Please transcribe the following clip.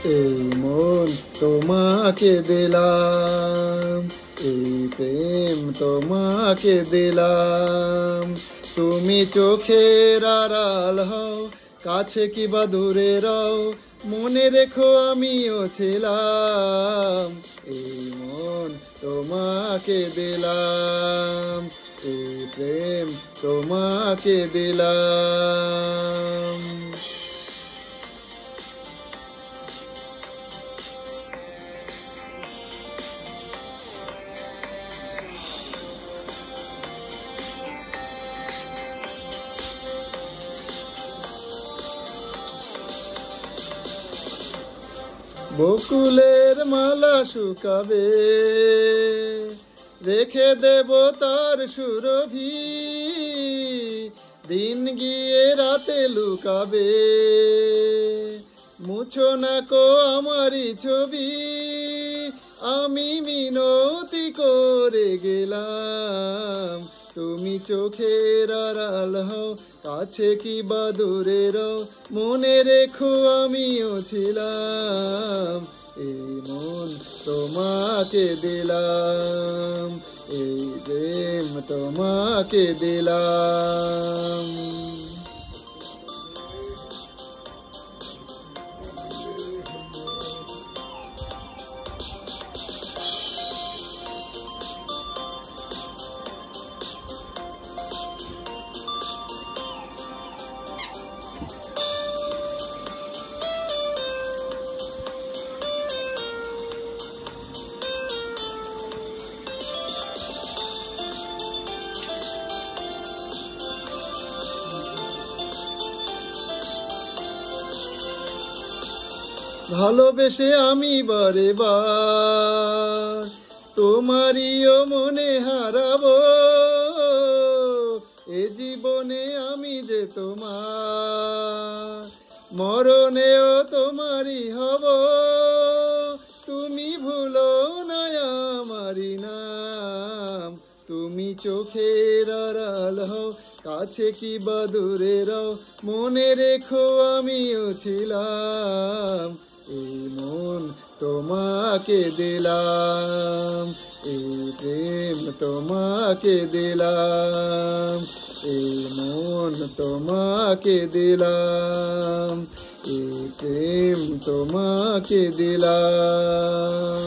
এই মন তোমাকে দিলাম, এই প্রেম তোমাকে দিলাম। তুমি চোখের আড়াল হও, কাছে কি বা দূরে রও, মনে রেখো আমিও ছিলাম। এই মন তোমাকে দিলাম, এই প্রেম তোমাকে দিলাম। বকুলের মালা শুকাবে, রেখে দেব তার সুরভি, দিন গিয়ে রাতে লুকাবে, মুছো না কো আমারই ছবি। আমি মিনতি করে গেলাম, তুমি চোখের আড়াল হও, কাছে কি বা দূরে রও, মনে রেখো আমিও ছিলাম। এই মন তোমাকে দিলাম, এই প্রেম তোমাকে দিলাম। ভালোবেসে আমি বারে বার তোমারিও মনে হারাবো, এ জীবনে আমি যে তোমার, মরণেও তোমারই হব। তুমি ভুলো না আমারি নাম, তুমি চোখের আড়াল হও, কাছে কি বা দূরে রও, মনে রেখো আমিও ছিলাম। এই মন তোমাকে দিলাম, এই প্রেম তোমাকে দিলাম। এই মন তোমাকে দিলাম, এই প্রেম তোমাকে দিলাম।